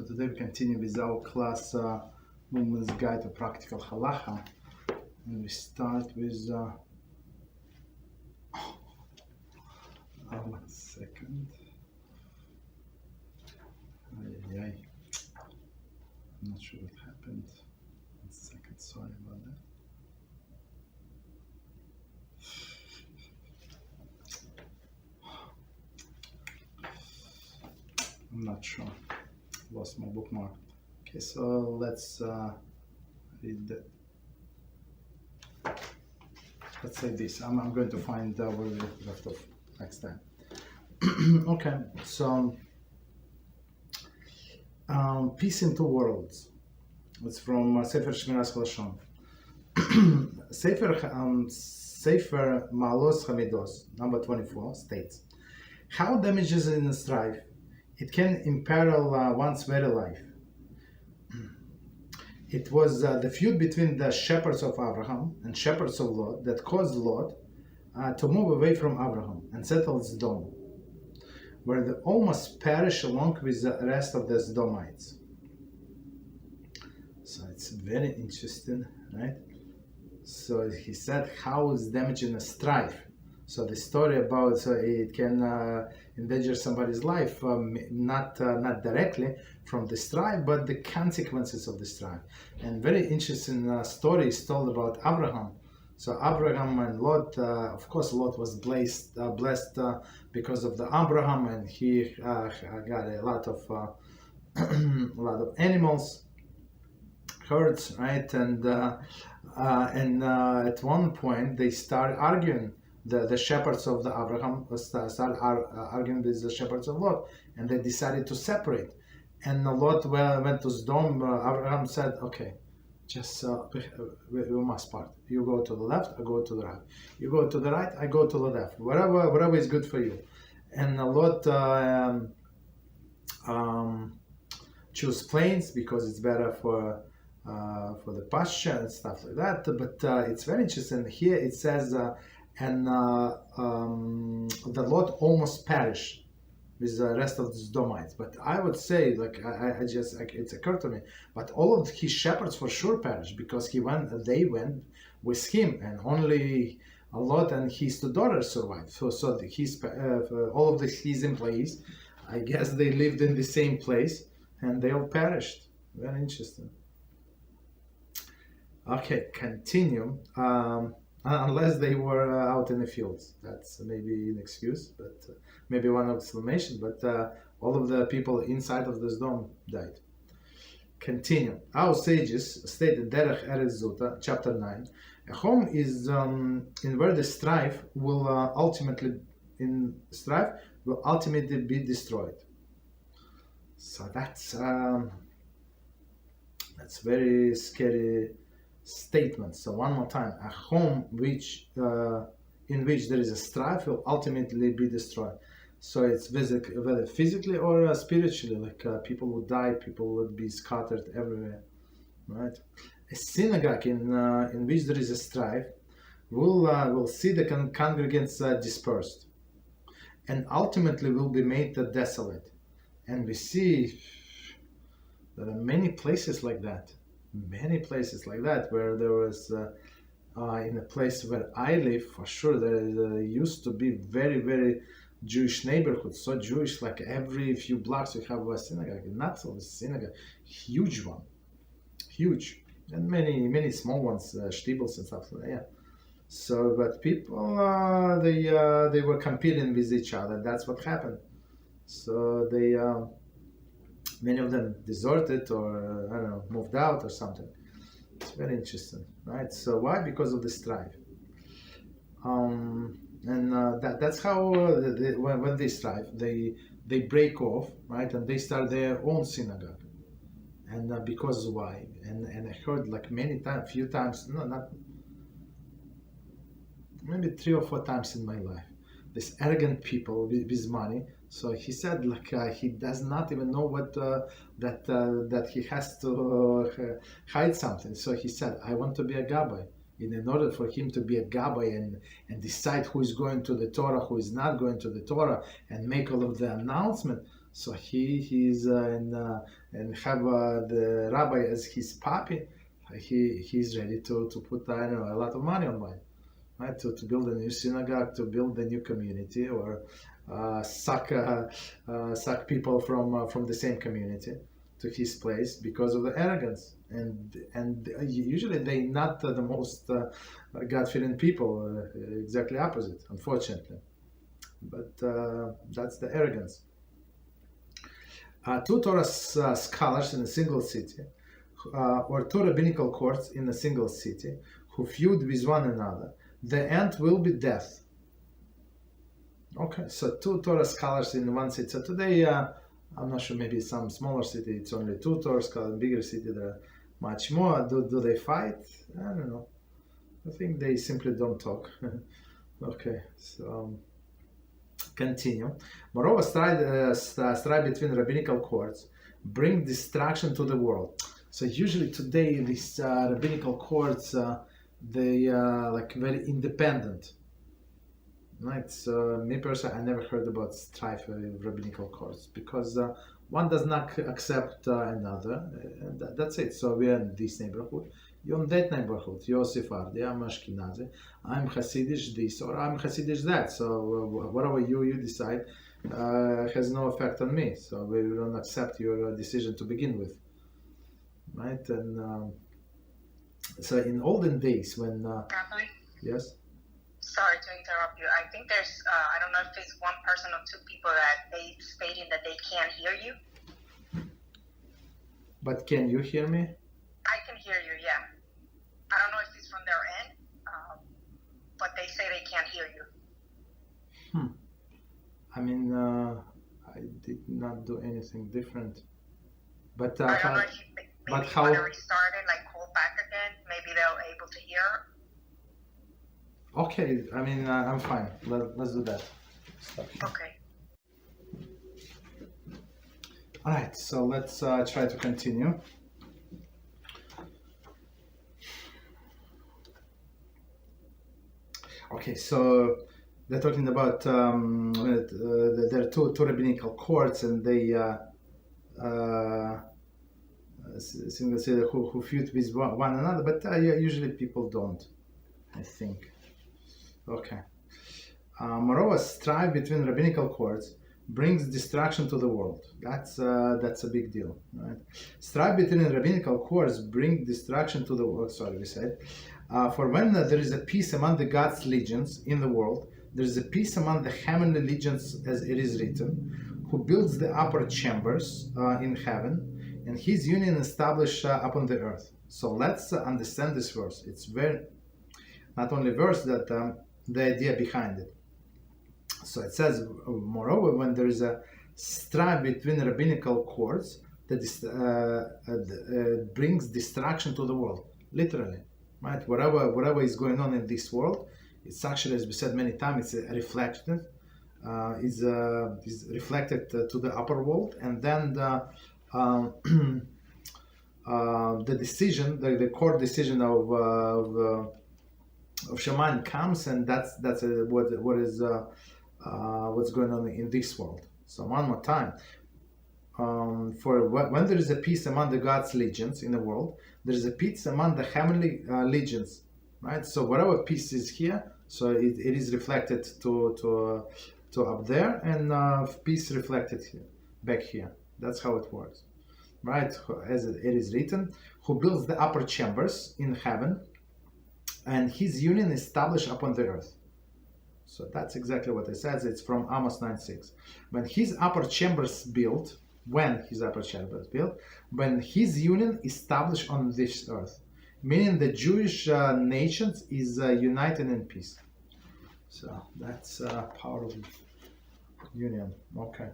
today we continue with our class Movement Guide to Practical Halachah, and we start with 1 second. I'm not sure what happened. 1 second, sorry about that. I'm not sure. Lost my bookmark. Okay, so let's read that. Let's say this. I'm going to find where we left off next time. Okay, so peace in two worlds. It's from Sefer Shmiras Haloshon. Sefer Malos Hamidos, number 24, states, how damages in strife it can imperil one's very life. It was the feud between the shepherds of Abraham and shepherds of Lot that caused Lot to move away from Abraham and settle Sodom, where they almost perished along with the rest of the Sodomites. So it's very interesting, right? So he said, how is damaging a strife? So the story about it can endanger somebody's life, not directly from the strife, but the consequences of the strife. And very interesting story is told about Abraham. So Abraham and Lot, of course, Lot was blessed because of the Abraham, and he got a lot of animals, herds, right? And at one point they start arguing. The shepherds of the Abraham started arguing with the shepherds of Lot, and they decided to separate. And Lot went to Sodom. Abraham said, "Okay, just we must part. You go to the left, I go to the right. You go to the right, I go to the left. Whatever is good for you." And Lot chose plains because it's better for the pasture and stuff like that. But it's very interesting. Here it says. And the Lot almost perished with the rest of the Sodomites. But I would say, it occurred to me, but all of his shepherds for sure perished because they went with him, and only Lot and his two daughters survived. So all of his employees, I guess they lived in the same place, and they all perished. Very interesting. Okay, continue. Unless they were out in the fields. That's maybe an excuse, but maybe one explanation, but all of the people inside of the Sodom died. Continue. Our sages stated Derech Eretz Zuta, chapter 9, a home is in where the strife will ultimately be destroyed. So that's very scary statement. So one more time, a home in which there is a strife will ultimately be destroyed. So it's whether physically or spiritually, like people would die, people would be scattered everywhere, right? A synagogue in which there is a strife will see the congregants dispersed, and ultimately will be made desolate. And we see there are many places like that. Where there was in a place where I live, for sure there used to be very, very Jewish neighborhood, so Jewish, like every few blocks you have a synagogue, not a synagogue, huge one, and many small ones, shtibels and stuff like that. Yeah. So, but people they were competing with each other. That's what happened. So they many of them deserted or I don't know, moved out or something. It's very interesting, right? So why? Because of the strife. That's how when they strive, they break off, right? And they start their own synagogue. And because why? And I heard like few times, no, not maybe 3 or 4 times in my life, this arrogant people with money. So he said, he does not even know what that he has to hide something. So he said, I want to be a gabbai. In order for him to be a gabbai and decide who is going to the Torah, who is not going to the Torah, and make all of the announcement. So he's and have the rabbi as his puppy. He's ready to put a lot of money on mine, right? To build a new synagogue, to build a new community, or suck people from the same community to his place because of the arrogance. And usually they not the most God-fearing people. Exactly opposite, unfortunately. But that's the arrogance. Two Torah scholars in a single city, or two rabbinical courts in a single city, who feud with one another, the end will be death. Okay, so two Torah scholars in one city. So today, I'm not sure, maybe some smaller city, it's only two Torah scholars. In bigger city, there are much more. Do they fight? I don't know. I think they simply don't talk. Okay, so continue. Moreover, strife between rabbinical courts bring distraction to the world. So usually today, these rabbinical courts, they like very independent. Right. So me personally, I never heard about strife in rabbinical courts because one does not accept another. That's it. So we are in this neighborhood. You're in that neighborhood. You're Sephardi, I'm Ashkenazi. I'm Hasidish this or I'm Hasidish that. So whatever you decide has no effect on me. So we don't accept your decision to begin with. Right. And so in olden days when Rabbi? Yes. Sorry to interrupt you. I think there's, I don't know if it's one person or two people that they stating that they can't hear you. But can you hear me? I can hear you, yeah. I don't know if it's from their end, but they say they can't hear you. I mean, I did not do anything different. But I don't know if you maybe how? Want to restart it, like call back again. Maybe they'll able to hear. Okay, I mean, I'm fine. Let's do that. Okay. All right, so let's try to continue. Okay, so they're talking about there are two rabbinical courts, and they single say who feud with one another, but usually people don't, I think. Okay. Moreover, strife between rabbinical courts brings destruction to the world. That's a big deal, right? Strife between rabbinical courts brings destruction to the world. Sorry, we said. For when there is a peace among the God's legions in the world, there is a peace among the heavenly legions, as it is written, who builds the upper chambers in heaven, and his union established upon the earth. So let's understand this verse. It's very not only verse that the idea behind it. So it says, moreover, when there is a strife between rabbinical courts, that brings distraction to the world, literally, right? Whatever is going on in this world, it's actually, as we said many times, it's reflected, is reflected to the upper world, and then the decision, the court decision of Shaman comes, and that's what is what's going on in this world. So one more time, for when there is a peace among the God's legions in the world, there is a peace among the heavenly legions, right? So whatever peace is here, so it is reflected to up there, and peace reflected here, back here. That's how it works, right? As it is written, who builds the upper chambers in heaven, and his union established upon the earth. So that's exactly what it says. It's from Amos 9:6. When his upper chambers built, when his union established on this earth, meaning the Jewish nations is united in peace. So that's power of union. Okay.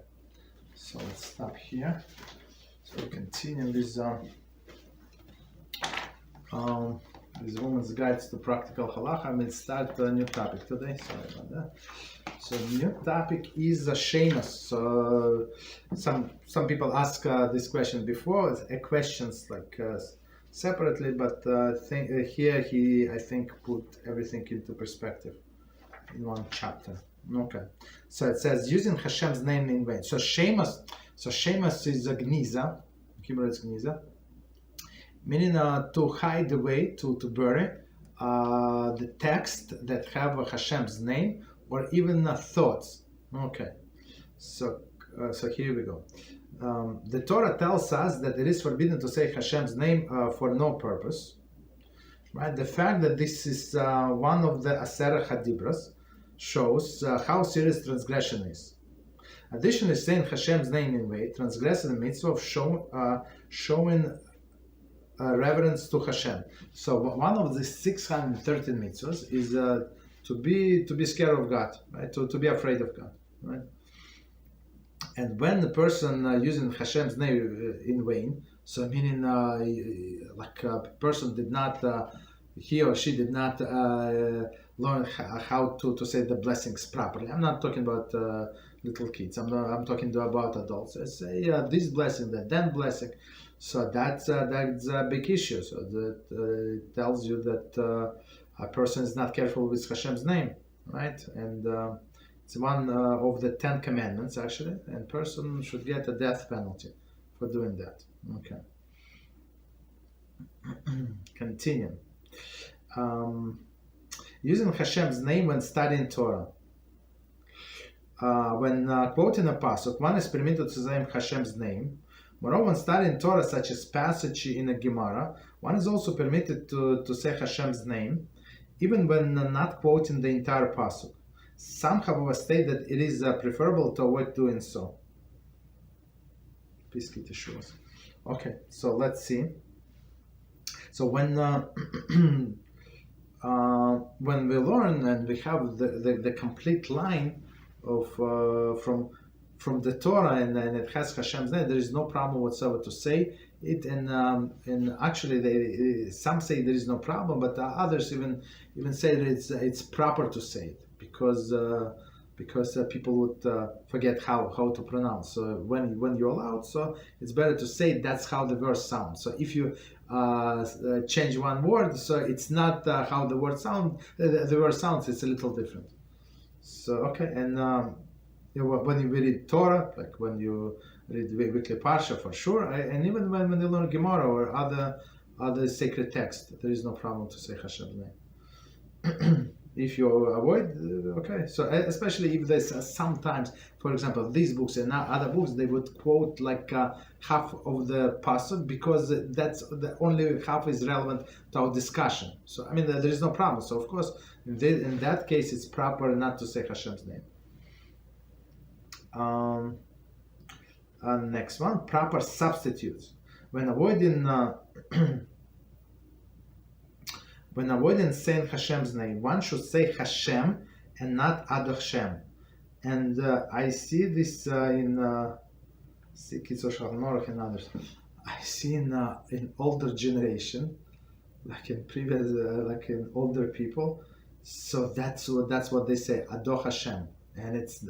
So let's stop here. So we continue this Woman's Guides to Practical Halachah. I will start a new topic today. Sorry about that. So new topic is Sheimos. So some people ask this question before. Questions like separately, but here he I think put everything into perspective in one chapter. Okay. So it says using Hashem's name in vain. So Sheimos is a gniza. Hebrew is gniza, meaning to hide away, to bury the text that have Hashem's name or even thoughts. Okay. So here we go. The Torah tells us that it is forbidden to say Hashem's name for no purpose. Right? The fact that this is one of the Aseret HaDibros shows how serious transgression is. Additionally, saying Hashem's name in vain transgresses the mitzvah of showing reverence to Hashem. So one of the 613 mitzvahs is to be scared of God, right? To be afraid of God, right? And when the person using Hashem's name in vain, so meaning like a person did not, he or she did not learn how to say the blessings properly. I'm not talking about little kids. I'm talking about adults. I say this blessing, that blessing. So that's a big issue. So that tells you that a person is not careful with Hashem's name, right? And it's one of the 10 commandments, actually, and person should get a death penalty for doing that. Okay. Continue. Using Hashem's name when studying Torah. When quoting a pasuk, one is permitted to say Hashem's name. Moreover, when studying Torah, such as passage in a Gemara, one is also permitted to say Hashem's name, even when not quoting the entire pasuk. Some, however, state that it is preferable to avoid doing so. Okay, so let's see. So when we learn and we have the complete line of from the Torah and it has Hashem's name, there is no problem whatsoever to say it. And actually, some say there is no problem, but others even say that it's proper to say it. Because people would forget how to pronounce. So when you're allowed, so it's better to say that's how the verse sounds. So if you change one word, so it's not how the word sound. The word sounds, it's a little different. So okay, and when you read Torah, like when you read weekly parsha, for sure, and even when you learn Gemara or other sacred text, there is no problem to say Hashem's name. If you avoid, okay. So especially if there's sometimes, for example, these books and other books, they would quote like half of the pasuk because that's the only half is relevant to our discussion. So I mean, there is no problem. So of course, in that case, it's proper not to say Hashem's name. Next one, proper substitutes. When avoiding saying Hashem's name, one should say Hashem and not Adoshem. And I see this in and others. I see in older generation, like in previous, like in older people. So that's what they say, Adoh Hashem, and it's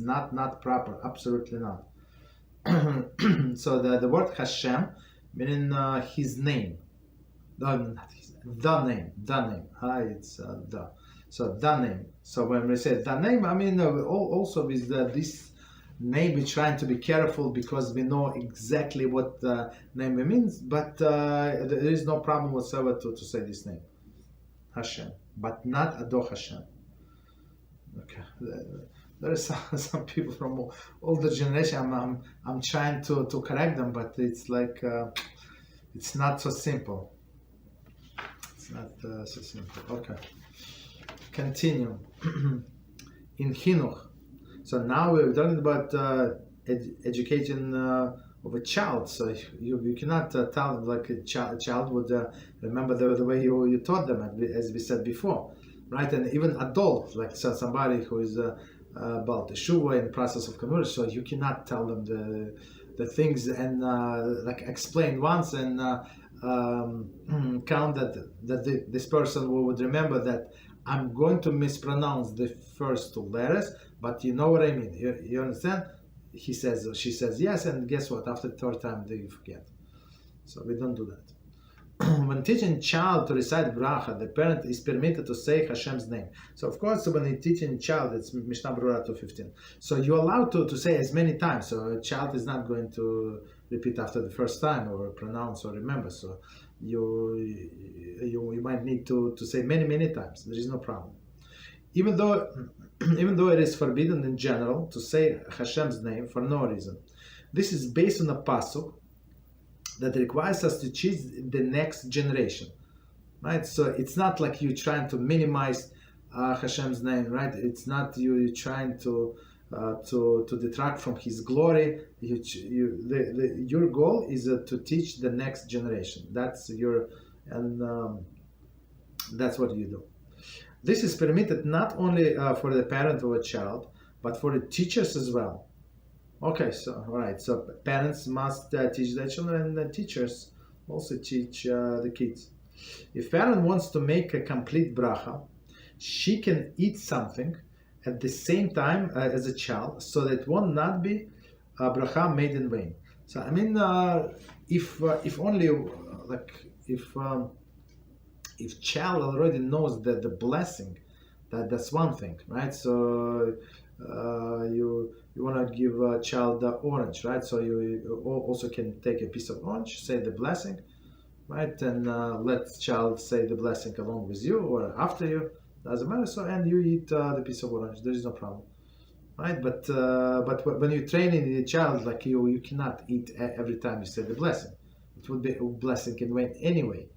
not proper, absolutely not. So the word Hashem, meaning his name. No, not his name. The name. It's the. So the name. So when we say the name, I mean also with this name, we're trying to be careful because we know exactly what the name means. But there is no problem whatsoever to say this name, Hashem, but not Adoh Hashem. Okay. There are some people from older generation. I'm trying to correct them, but it's like it's not so simple. It's not so simple. Okay. Continue. In Chinuch. So now we're talking about education of a child. So you cannot tell them like a child would remember the way you taught them, as we said before, right? And even adult, like somebody who is about the Shiur in process of conversion. So you cannot tell them the things and like explain once and count that this person would remember that I'm going to mispronounce the first two letters, but you know what I mean. You understand? She says yes, and guess what? After the third time they forget. So we don't do that. when teaching child to recite bracha, the parent is permitted to say Hashem's name. So of course, when you're teaching child, it's Mishnah Berurah 2:15. So you're allowed to say as many times. So a child is not going to repeat after the first time or pronounce or remember. So you might need to say many times. There is no problem. Even though it is forbidden in general to say Hashem's name for no reason. This is based on a pasuk that requires us to teach the next generation, right? So it's not like you're trying to minimize Hashem's name, right? It's not you trying to detract from His glory. Your goal is to teach the next generation. That's that's what you do. This is permitted not only for the parent of a child, but for the teachers as well. Okay, so all right. So parents must teach their children, and the teachers also teach the kids. If parent wants to make a complete bracha, she can eat something at the same time as a child, so that it will not be a bracha made in vain. So I mean, if only if child already knows that the blessing, that's one thing, right? So you want to give a child the orange, right? So you also can take a piece of orange, say the blessing, right? And let child say the blessing along with you or after you, doesn't matter. So and you eat the piece of orange, there is no problem, right? But when you're training the child, like you cannot eat every time you say the blessing. It would be a blessing in vain anyway,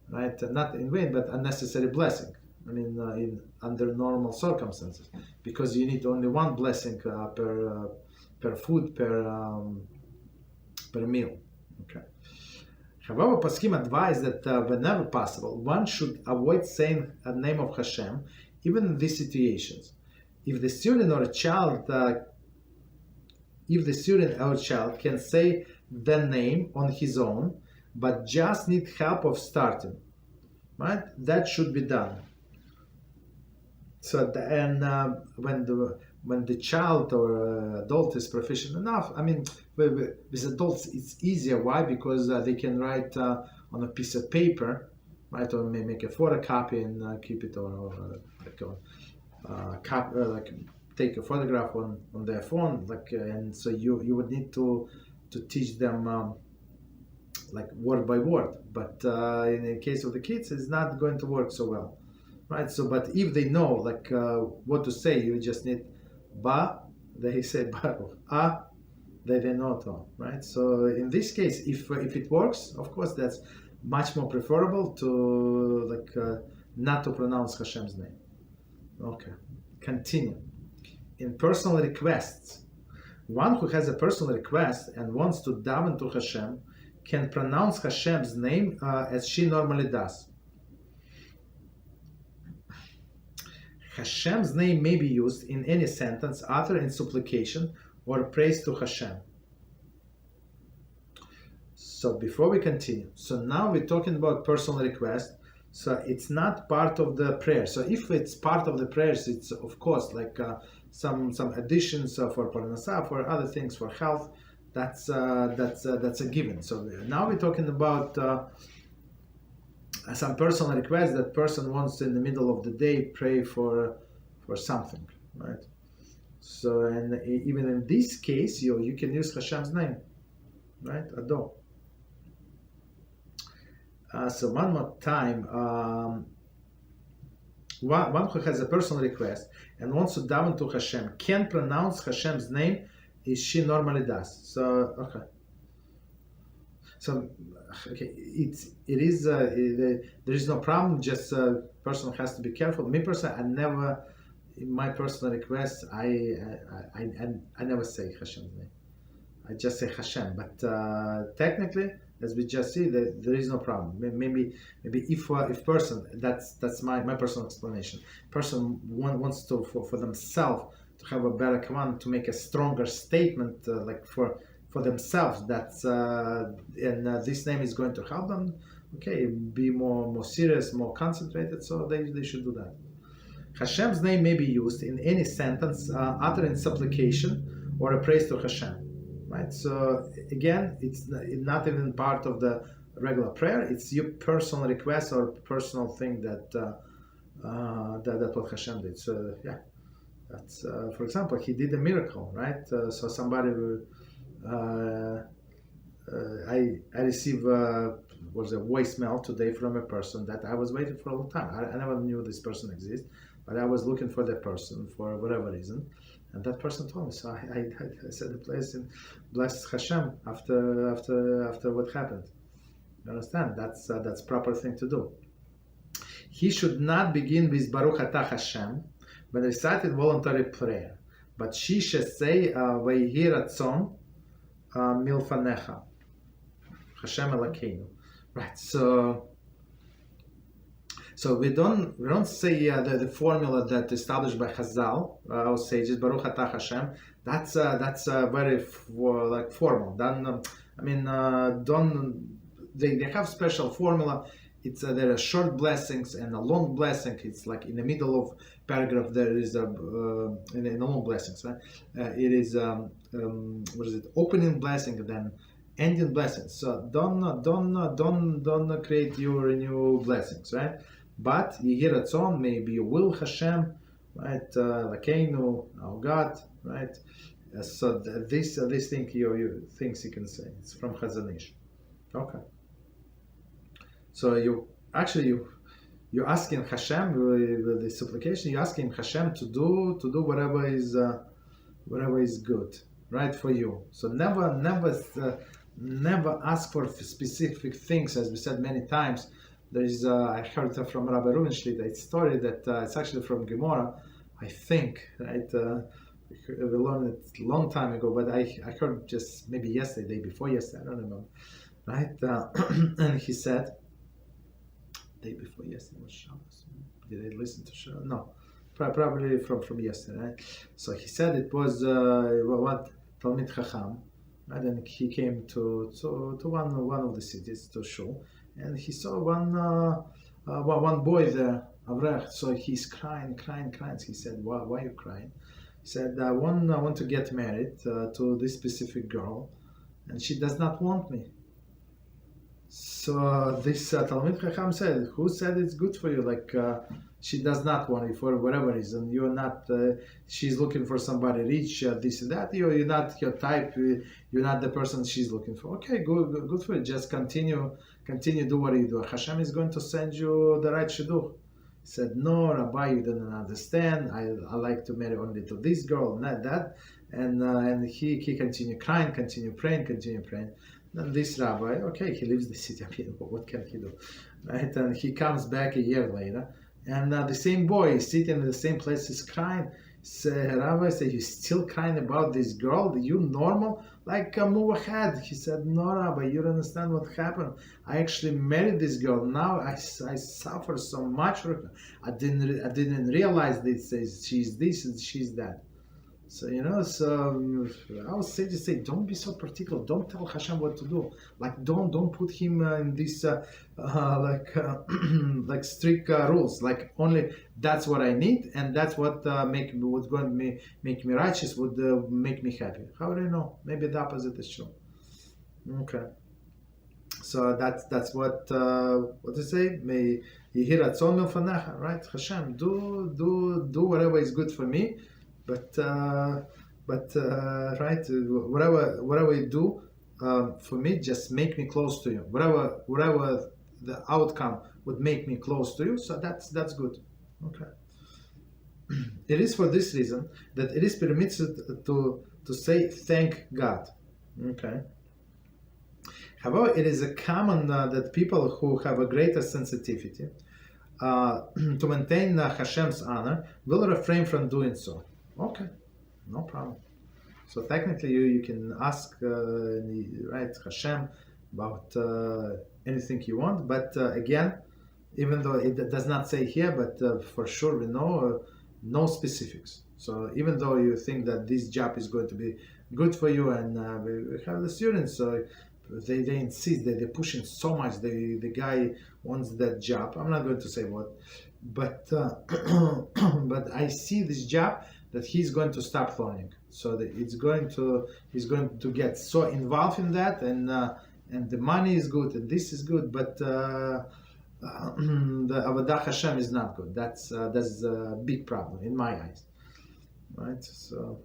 right? Not in vain, but unnecessary blessing. I mean, under normal circumstances, because you need only one blessing per food per meal. Okay. However, Paskim advise that whenever possible, one should avoid saying a name of Hashem, even in these situations. If the student or child can say the name on his own, but just need help of starting, right? That should be done. So when the child or adult is proficient enough, I mean, with adults it's easier. Why? Because they can write on a piece of paper, right, or make a photocopy and keep it, or take a photograph on their phone, and so you would need to teach them like word by word. But in the case of the kids, it's not going to work so well. Right, so but if they know what to say, you just need ba, they say baruch, they know it all, right? So in this case, if it works, of course that's much more preferable to not to pronounce Hashem's name. Okay, continue. In personal requests, one who has a personal request and wants to daven to Hashem can pronounce Hashem's name as she normally does. Hashem's name may be used in any sentence either in supplication or praise to Hashem. So before we continue, so now we're talking about personal request. So it's not part of the prayer. So if it's part of the prayers, it's of course some additions for parnasah, for other things, for health. That's a given. So now we're talking about some personal request that person wants to, in the middle of the day, pray for something, right? So and even in this case, you can use Hashem's name, right? Ado. So one more time, one who has a personal request and wants to daven to Hashem can pronounce Hashem's name as she normally does. So okay. So okay, there is no problem. Just person has to be careful. Me personally, I never, in my personal request, I never say Hashem's name. I just say Hashem. But technically, as we just see, there is no problem. Maybe if person, that's my personal explanation. Person wants to for themselves to have a better command, to make a stronger statement, for themselves, that's and this name is going to help them, okay, be more serious, more concentrated, so they should do that. Hashem's name may be used in any sentence uttered in supplication or a praise to Hashem, right? So again, it's not even part of the regular prayer. It's your personal request or personal thing that what Hashem did. So yeah, that's for example, he did a miracle, right? So somebody I received was a voicemail today from a person that I was waiting for a long time. I never knew this person exists, but I was looking for that person for whatever reason, and that person told me. So I said the place and blessed Hashem after what happened. You understand? That's proper thing to do. He should not begin with Baruch Atah Hashem when recited voluntary prayer, but she should say Vayhi Ratzon Milfanecha Hashem Elokeinu. Right. So we don't say the formula that established by Chazal, our sages, Baruch Atah Hashem. That's very formal. They have special formula. It's there are short blessings and a long blessing. It's like in the middle of paragraph there is a in the long blessings. Right? It is what is it? Opening blessing and then ending blessings. So don't create your new blessings, right? But Yehi Ratzon, maybe you will Hashem, right? Lakeinu, our God, right? So this thing you things you can say. It's from Chazanish. Okay. So you're asking Hashem with the supplication. You're asking Hashem to do whatever is good, right, for you. So never ask for specific things, as we said many times. There is I heard from Rabbi Reuven a story that it's actually from Gemara, I think, right? We learned it a long time ago, but I heard just maybe yesterday, day before yesterday, I don't remember, right? And he said. Day before yesterday was Shabbos. Did I listen to Shabbos? No, probably from yesterday. Right? So he said it was what Talmud Chacham, right? And he came to one of the cities to shul, and he saw one boy there, Avrech. So he's crying. He said, "Why are you crying?" He said, "I want to get married to this specific girl, and she does not want me." So this Talmud Chacham said, "Who said it's good for you? Like she does not want you for whatever reason. You're not. She's looking for somebody rich. This and that. You're not your type. You're not the person she's looking for. Okay, good for you. Just continue. Do what you do. Hashem is going to send you the right shidduch." He said, "No, Rabbi, you don't understand. I like to marry only to this girl, not that." And he continued crying, continued praying. And this rabbi, okay, he leaves the city. I mean, what can he do, right? And he comes back a year later, and the same boy is sitting in the same place, is crying. Rabbi said, "You still crying about this girl? Are you normal? Like move ahead." He said, "No, Rabbi, you don't understand what happened. I actually married this girl. Now I suffer so much. I didn't realize this. She's this and she's that." So I would say don't be so particular. Don't tell Hashem what to do. Like don't put him in this like strict rules. Like only that's what I need, and that's what make me righteous, would make me happy. How do you know? Maybe the opposite is true. Okay. So that's what to say. May Yehi Ratzon Milfanecha, right? Hashem, do whatever is good for me. But right, whatever you do for me, just make me close to you. Whatever the outcome would make me close to you, so that's good. Okay. It is for this reason that it is permitted to say thank God. Okay. However, it is a common that people who have a greater sensitivity to maintain Hashem's honor will refrain from doing so. Okay, no problem. So technically, you can ask right Hashem about anything you want, but again, even though it does not say here, but for sure we know no specifics. So even though you think that this job is going to be good for you, and we have the students, so they insist, they're pushing so much. The guy wants that job. I'm not going to say what, but but I see this job that he's going to stop learning. So that he's going to get so involved in that, and and the money is good, and this is good, but the Avodah Hashem is not good. That's a big problem in my eyes, right? So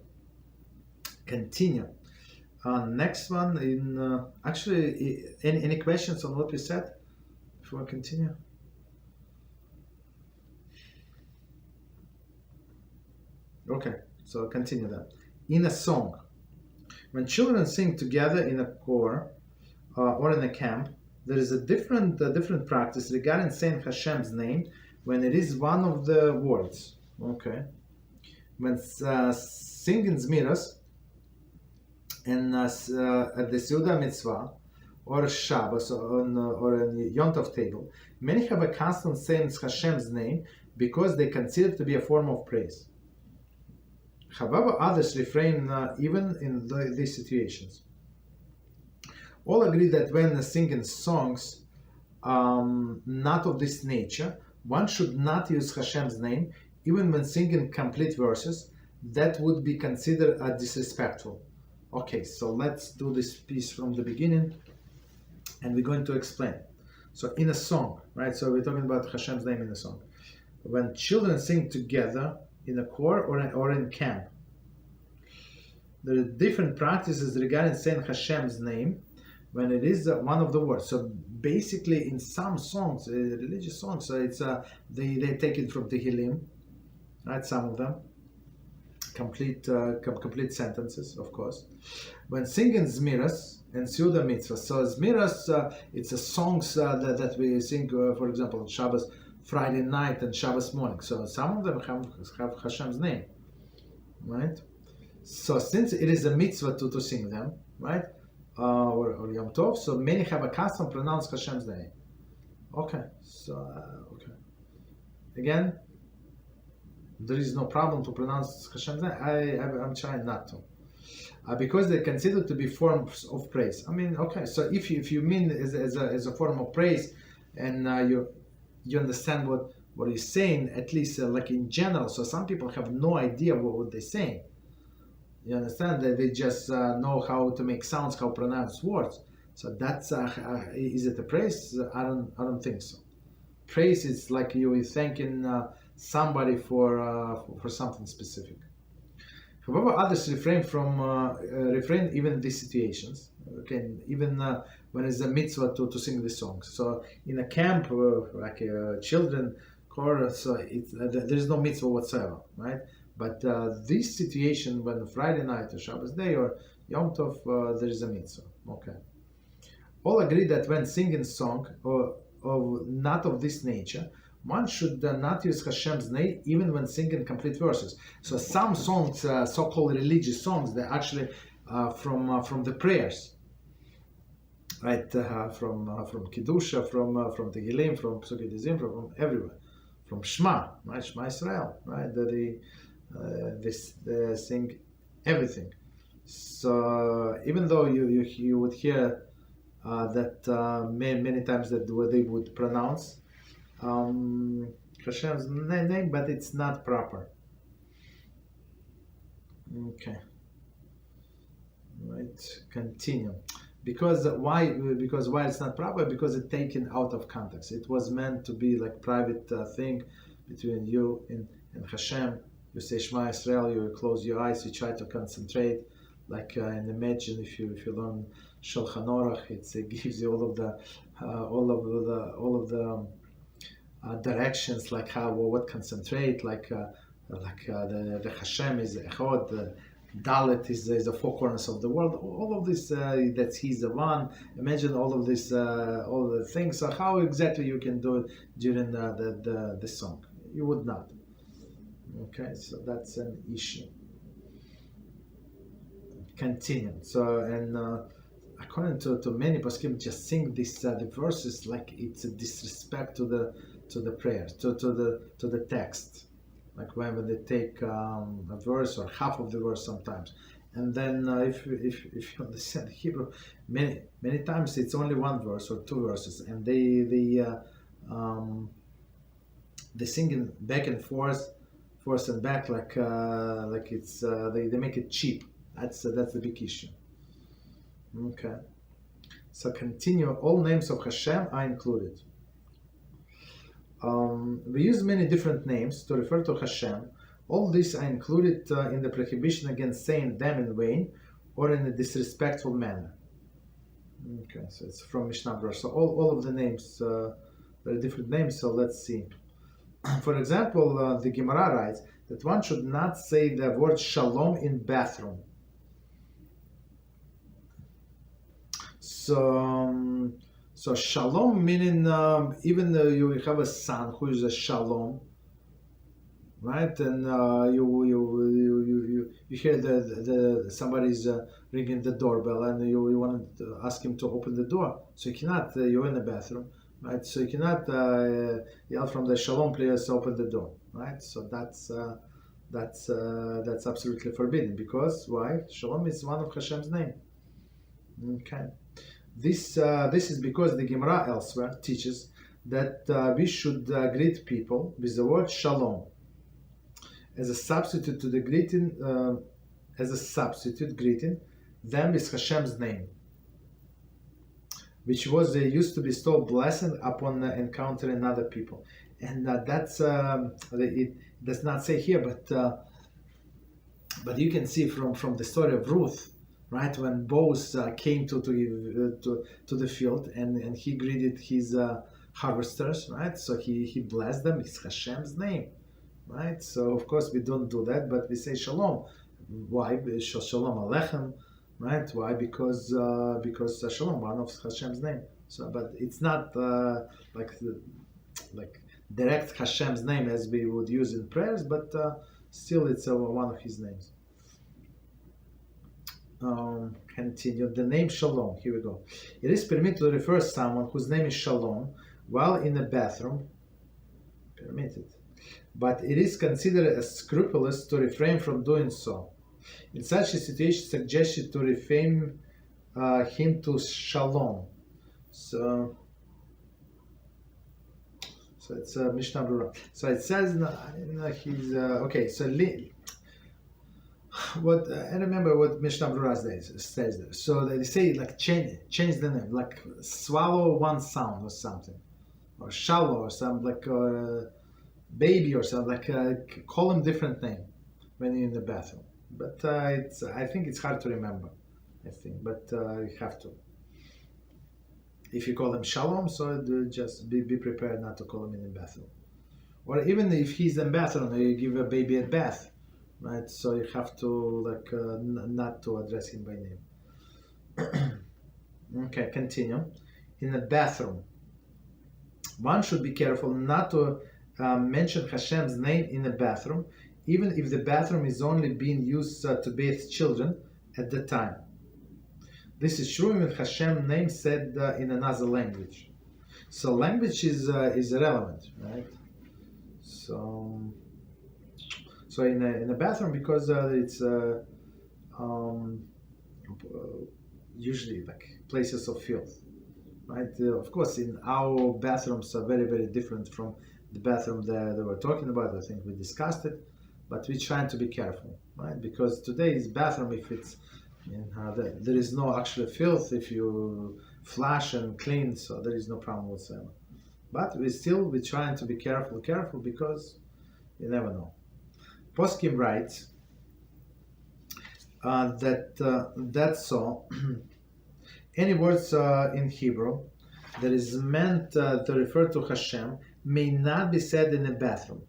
continue. Next one, actually, any questions on what we said before I continue? Okay, so continue that. In a song, when children sing together in a choir or in a camp, there is a different practice regarding saying Hashem's name when it is one of the words. Okay, when singing Shmiras and at the Seudah Mitzvah or Shabbos or in Yom Tov table, many have a constant saying Hashem's name because they consider it to be a form of praise. However, others refrain even in these situations. All agree that when singing songs not of this nature, one should not use Hashem's name, even when singing complete verses. That would be considered disrespectful. Okay, so let's do this piece from the beginning, and we're going to explain. So in a song, right? So we're talking about Hashem's name in a song. When children sing together in a choir or in camp, there are different practices regarding saying Hashem's name when it is one of the words. So basically, in some songs, religious songs, so it's they take it from Tehillim, right? Some of them, complete sentences, of course. When singing Shmiras and Seudah Mitzvah, so Shmiras, it's a songs that we sing, for example, on Shabbos Friday night and Shabbos morning. So some of them have Hashem's name, right? So since it is a mitzvah to sing them, right? Or Yom Tov, so many have a custom pronounce Hashem's name. Okay, so okay. Again, there is no problem to pronounce Hashem's name. I'm trying not to, because they consider to be forms of praise. I mean, okay. So if you mean as a form of praise, and you understand what he's saying, at least like in general. So some people have no idea what they're saying. You understand that they just know how to make sounds, how to pronounce words. So that's is it a praise? I don't think so. Praise is like you thanking somebody for something specific. However, others refrain even in these situations. Okay, even when it's a mitzvah to sing the songs. So in a camp, like children chorus, so there is no mitzvah whatsoever, right? But this situation, when Friday night or Shabbos day or Yom Tov, there is a mitzvah. Okay. All agree that when singing song or not of this nature, one should not use Hashem's name even when singing complete verses. So some songs, so-called religious songs, they're actually from the prayers, right? From Kiddusha, from Tehillim, from Psukei Dezim, from everywhere, from Shema, right? Shema Israel, right? They sing everything. So even though you would hear that many times that they would pronounce Hashem's name, but it's not proper. Okay. Right. Continue. Because why it's not proper? Because it's taken out of context. It was meant to be like private thing between you and Hashem. You say Shema Israel, you close your eyes, you try to concentrate, like and imagine if you learn Shulchan Aruch, it gives you all of the directions, like what concentrate, like the Hashem is Echad, the Dalet is the four corners of the world. All of this that He's the one. Imagine all of this, all the things. So how exactly you can do it during the song? You would not. Okay, so that's an issue. Continue. So and according to many poskim, just sing this the verses like it's a disrespect to the prayers, to the text. Like when they take a verse or half of the verse sometimes, and then if you understand Hebrew, many times it's only one verse or two verses, and they sing back and forth and back like it's they make it cheap. That's the big issue. Okay. So continue. All names of Hashem are included. We use many different names to refer to Hashem. All these are included in the prohibition against saying them in vain or in a disrespectful manner. Okay, so it's from Mishnah Berurah. So all of the names, there are different names, so let's see. For example, the Gemara writes that one should not say the word Shalom in bathroom. So Shalom meaning even though you have a son who is a Shalom, right? And you hear the somebody's ringing the doorbell, and you want to ask him to open the door. So you cannot. You're in the bathroom, right? So you cannot yell from the Shalom, please open the door, right? So that's absolutely forbidden, because why? Shalom is one of Hashem's name. Okay. This is because the Gemara elsewhere teaches that we should greet people with the word Shalom as a substitute to the greeting, them with Hashem's name, which was used to bestow blessing upon encountering other people. And that's it does not say here, but you can see from the story of Ruth, right, when Boaz came to the field and he greeted his harvesters, right? So he blessed them with Hashem's name, right? So of course we don't do that, but we say Shalom. Why? Shalom Aleichem, right? Why? Because Shalom, one of Hashem's name. So, but it's not like direct Hashem's name as we would use in prayers, but still it's one of his names. Continue. The name Shalom. Here we go. It is permitted to refer to someone whose name is Shalom while in a bathroom. Permitted. But it is considered as scrupulous to refrain from doing so. In such a situation, suggested to refrain him to Shalom. So it's Mishnah Berurah. So it says he's okay. So what I remember what Mishnah Berurah says there. So they say like change the name, like swallow one sound or something, or shallow or something, like baby or something, like call him different name when you're in the bathroom. But I think it's hard to remember. I think, but you have to. If you call him Shalom, so just be prepared not to call him in the bathroom. Or even if he's in the bathroom, you give a baby a bath, right? So you have to not to address him by name. Okay, continue. In the bathroom, one should be careful not to mention Hashem's name in the bathroom, even if the bathroom is only being used to bathe children at the time. This is true when Hashem's name said in another language. So language is irrelevant, right? So in a bathroom, because it's usually like places of filth, right? Of course, in our bathrooms are very, very different from the bathroom that we're talking about. I think we discussed it, but we're trying to be careful, right? Because today's bathroom, if it's there is no actual filth if you flush and clean, so there is no problem whatsoever. But we're trying to be careful because you never know. Poskim writes that's so. Any words in Hebrew that is meant to refer to Hashem may not be said in a bathroom,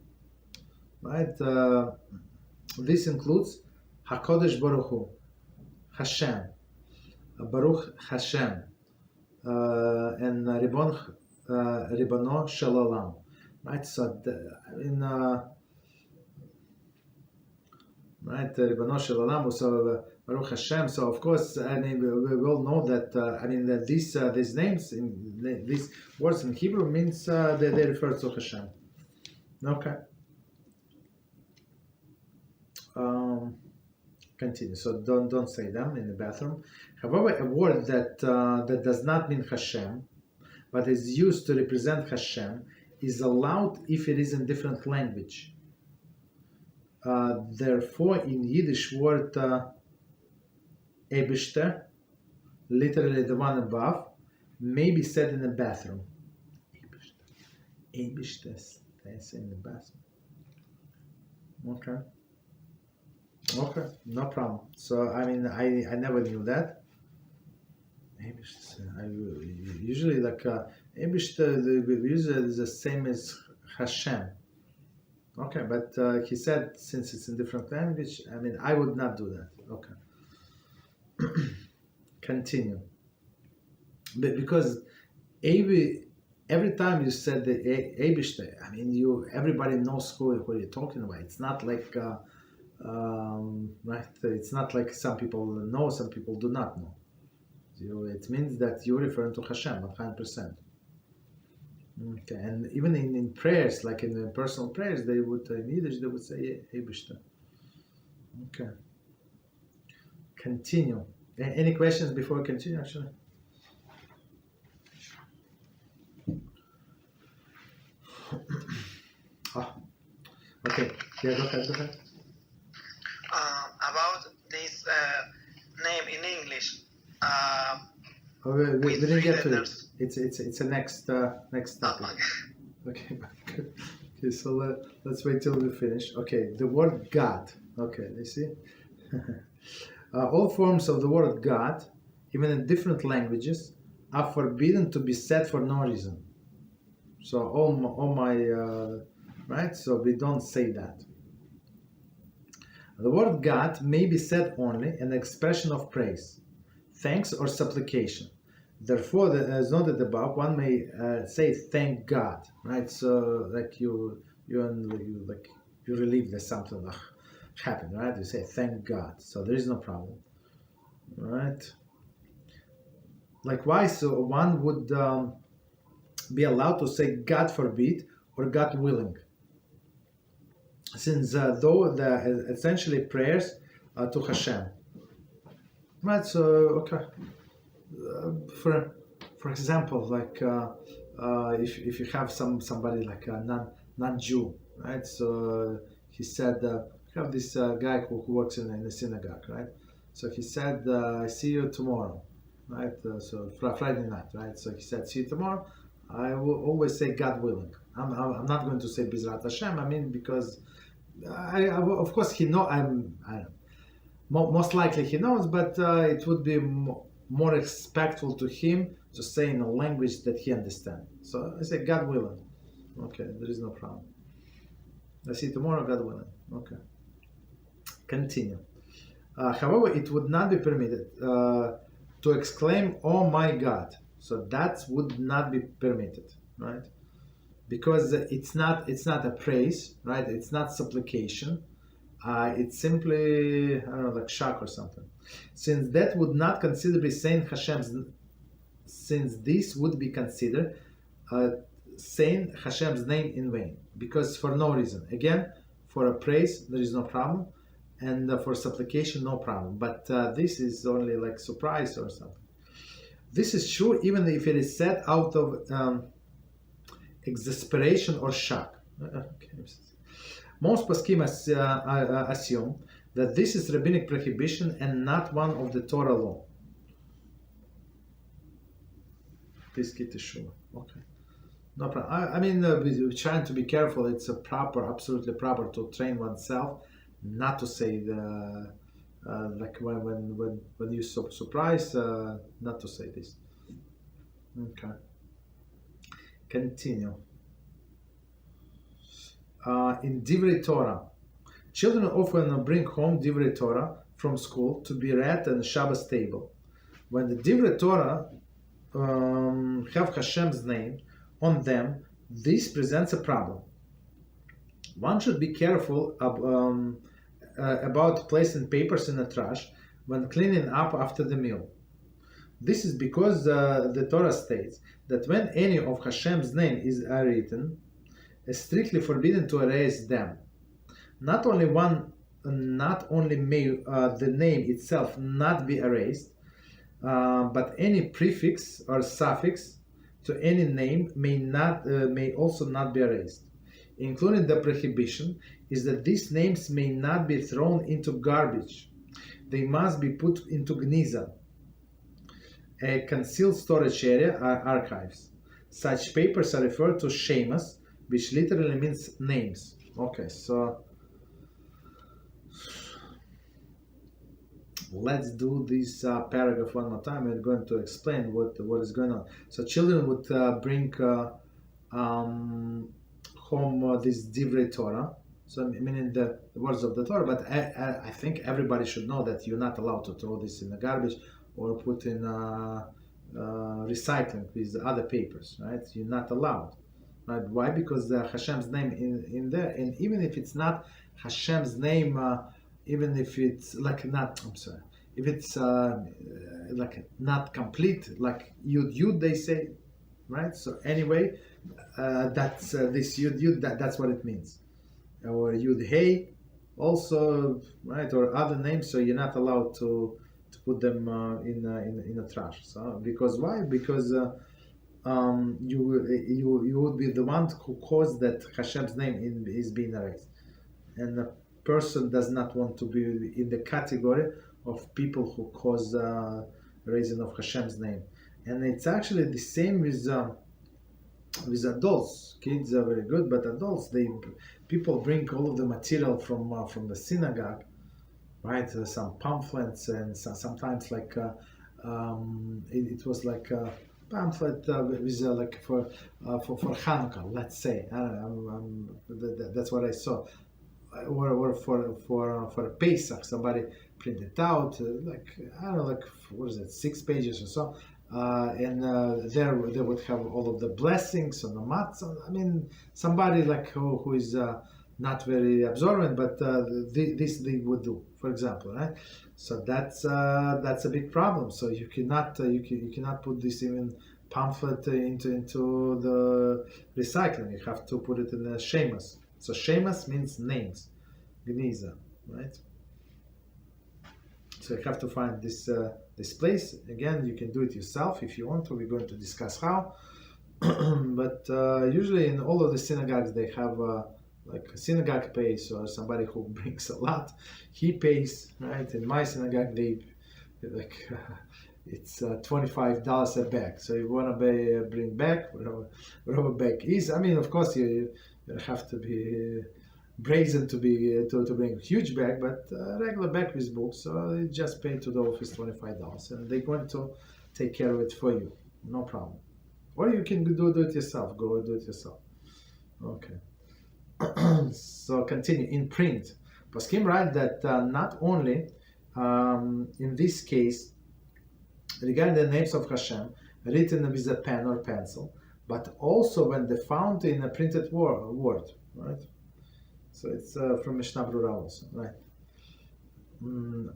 right? This includes HaKodesh Baruch Hu, Hashem, Baruch Hashem, and Ribono Shalom, right? So right, Ribono Shalom, so Baruch Hashem. So of course, I mean, we all know that. That these names, these words in Hebrew means they refer to Hashem. Okay. Continue. So don't say them in the bathroom. However, a word that does not mean Hashem, but is used to represent Hashem, is allowed if it is in different language. Therefore, in Yiddish word Ebishter, literally the one above, may be said in the bathroom. Eibishtes, they say in the bathroom. Okay, no problem. So I mean, I never knew that. Usually like usually is the same as Hashem. Okay, but he said since it's in different language, I mean, I would not do that. Okay. Continue. But because every time you said the Eibishter, I mean, everybody knows who you're talking about. It's not like right. It's not like some people know, some people do not know. It means that you're referring to Hashem 100%. Okay, and even in prayers, like in the personal prayers, they would in Yiddish they would say Eibishter. Okay. Continue. Any questions before we continue? Actually. Okay. Yeah, go ahead. About this name in English. We didn't get to it. It's a next topic. Okay. Okay. So let's wait till we finish. Okay. The word God. Okay. You see. All forms of the word God, even in different languages, are forbidden to be said for no reason. So all my right. So we don't say that. The word God may be said only an expression of praise, thanks, or supplication. Therefore, as noted above, one may say "thank God," right? So, like you relieve that something happened, right? You say "thank God," so there is no problem, right? Likewise, so one would be allowed to say "God forbid" or "God willing," since though the essentially prayers to Hashem. Right, so okay. For example, like if you have somebody like a non-Jew, right? So he said, have this guy who works in the synagogue, right? So he said, I see you tomorrow, right? So Friday night, right? So he said, see you tomorrow. I will always say God willing. I'm not going to say Beezrat Hashem. I mean, because I of course he know most likely he knows, but it would be more respectful to him to say in a language that he understands. So I say God willing. Okay, there is no problem. I see tomorrow, God willing. Okay. Continue. However, it would not be permitted to exclaim, "Oh my God." So that would not be permitted, right? Because it's not a praise, right? It's not supplication. It's simply, I don't know, like shock or something. Since that would not consider be saying Hashem's, since this would be considered saying Hashem's name in vain, because for no reason. Again, for a praise there is no problem, and for supplication no problem. But this is only like surprise or something. This is true even if it is said out of exasperation or shock. Okay. Most poskim assume that this is rabbinic prohibition and not one of the Torah law. Please get to sure. Okay. No problem. I mean, we're trying to be careful. It's absolutely proper to train oneself not to say the like when you're surprised, not to say this. Okay. Continue. In Divrei Torah, children often bring home Divrei Torah from school to be read on the Shabbos table. When the Divrei Torah have Hashem's name on them, this presents a problem. One should be careful about placing papers in the trash when cleaning up after the meal. This is because the Torah states that when any of Hashem's name is written, it's strictly forbidden to erase them. Not only may the name itself not be erased, but any prefix or suffix to any name may also not be erased. Including the prohibition is that these names may not be thrown into garbage. They must be put into gniza. a concealed storage area or archives. Such papers are referred to Sheimos, which literally means names. Okay, so let's do this paragraph one more time. We're going to explain what is going on. So children would bring home this Divrei Torah, so meaning the words of the Torah, but I think everybody should know that you're not allowed to throw this in the garbage or put in recycling with other papers, right? You're not allowed, right? Why? Because the Hashem's name in there, and even if it's not Hashem's name, even if it's like not, I'm sorry, if it's like not complete, like Yud they say, right? So anyway, that's this Yud, that's what it means. Or Yud Hey, also, right? Or other names. So you're not allowed to put them in a trash. So because why? Because you would be the one who caused that Hashem's name is being erased, and the person does not want to be in the category of people who cause erasing of Hashem's name. And it's actually the same with adults. Kids are very good, but adults, people bring all of the material from the synagogue, right? Some pamphlets, and sometimes like it was like a pamphlet with like for Hanukkah, let's say. I don't know. That's what I saw. Or for a Pesach, somebody printed out like I don't know, like what is it, 6 pages or so. And there they would have all of the blessings on the matzah. I mean, somebody like who is not very observant, but this they would do, for example, right? So that's a big problem. So you cannot you cannot put this even pamphlet into the recycling. You have to put it in the Sheimos. So Sheimos means names, Geniza, right? So you have to find this place. Again, you can do it yourself if you want to. We're going to discuss how. But usually in all of the synagogues they have like a synagogue pays, or somebody who brings a lot, he pays, right? In my synagogue, they like it's $25 a bag. So you want to bring back whatever bag is. I mean, of course you have to be brazen to bring a huge bag, but regular bag with books, so you just pay to the office $25, and they're going to take care of it for you, no problem. Or you can do it yourself. Go do it yourself. Okay. So continue in print. Poskim write that not only in this case regarding the names of Hashem written with a pen or pencil, but also when they found in a printed word, right? So it's from Mishnah Brura also, right?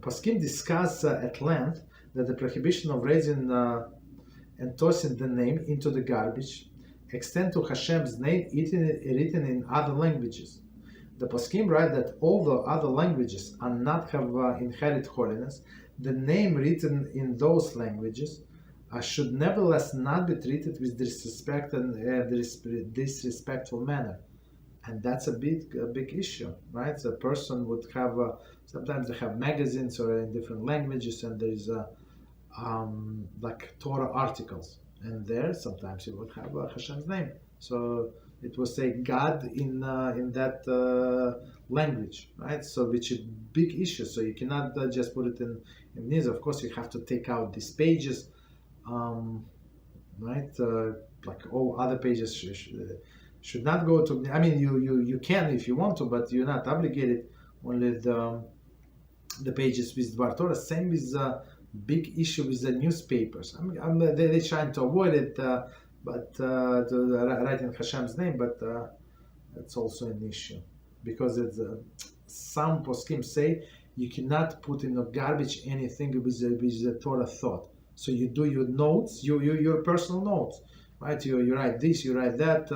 Poskim discuss at length that the prohibition of raising and tossing the name into the garbage extend to Hashem's name written in other languages. The Poskim write that although other languages are not have inherent holiness, the name written in those languages should nevertheless not be treated with disrespect and disrespectful manner. And that's a big issue, right? So a person would have, sometimes they have magazines or in different languages, and there's like Torah articles. And there, sometimes you would have Hashem's name. So it will say God in that language, right? So which is big issue. So you cannot just put it in these. Of course, you have to take out these pages, right? Like all other pages should not go to. I mean, you can if you want to, but you're not obligated. Only the pages with Dvar Torah. Same with big issue with the newspapers. I mean, they're trying to avoid it, but to write in Hashem's name, but it's also an issue because it's some poskim say you cannot put in the garbage anything with the Torah thought. So you do your notes, your personal notes, right? You write this, you write that.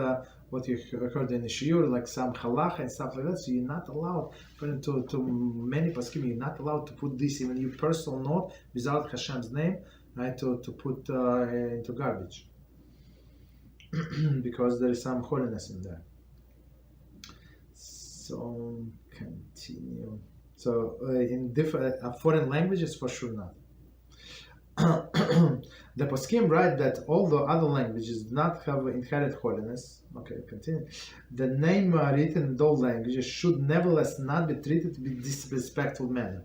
What you heard in the Shiur, like some Halachah and stuff like that. So you're not allowed, according to many poskim, you're not allowed to put this in your personal note without Hashem's name, right? To put into garbage, because there is some holiness in there. So continue. So in different foreign languages, for sure not. The poskim write that although other languages do not have inherent holiness, okay, continue. The name written in those languages should nevertheless not be treated with disrespectful manner.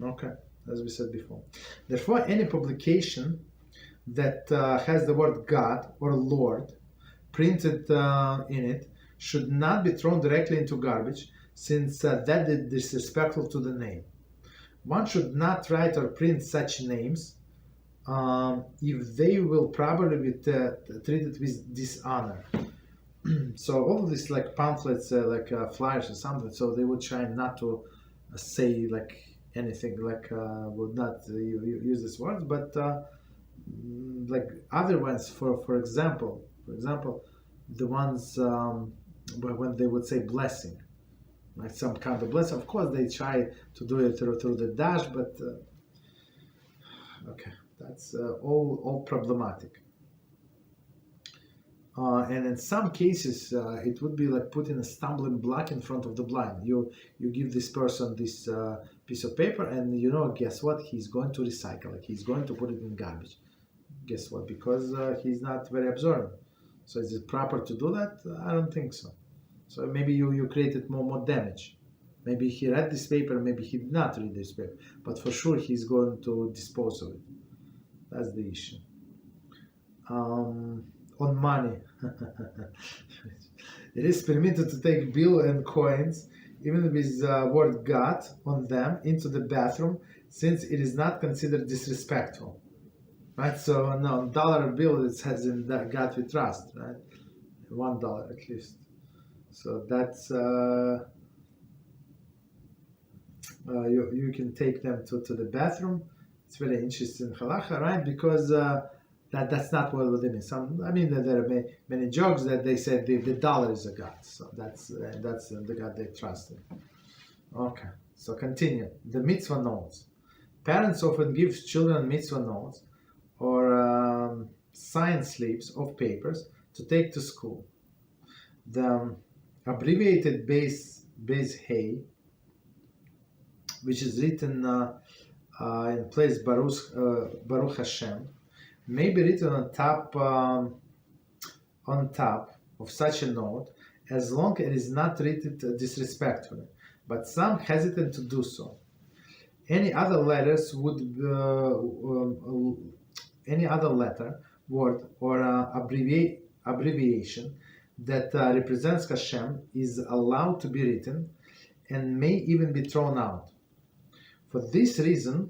Okay, as we said before. Therefore, any publication that has the word God or Lord printed in it should not be thrown directly into garbage, since that is disrespectful to the name. One should not write or print such names if they will probably be treated with dishonor. So all of these like pamphlets, flyers or something, so they would try not to say like anything like would not use these words, but like other ones, for example, the ones when they would say blessing, like some kind of blessing. Of course, they try to do it through the dash, but okay, that's all problematic. And in some cases, it would be like putting a stumbling block in front of the blind. You give this person this piece of paper, and guess what? He's going to recycle it. He's going to put it in garbage. Guess what? Because he's not very observant. So is it proper to do that? I don't think so. So maybe you created more damage. Maybe he read this paper, maybe he did not read this paper, but for sure he's going to dispose of it. That's the issue. On money, it is permitted to take bill and coins, even with the word God on them, into the bathroom, since it is not considered disrespectful. Right? So no, dollar bill it has in that God we trust, right? $1 at least. So that's you can take them to the bathroom. It's very interesting Halachah, right? Because that's not what they mean. There are many jokes that they said the dollar is a god, so that's the god they trusted. Okay, so continue. The mitzvah notes. Parents often give children mitzvah notes or sign slips of papers to take to school. The abbreviated base hay, which is written in place Baruch Hashem, may be written on top of such a note, as long as it is not written disrespectfully, but some hesitant to do so. Any other letters any other letter, word, or abbreviation that represents Hashem is allowed to be written and may even be thrown out. For this reason,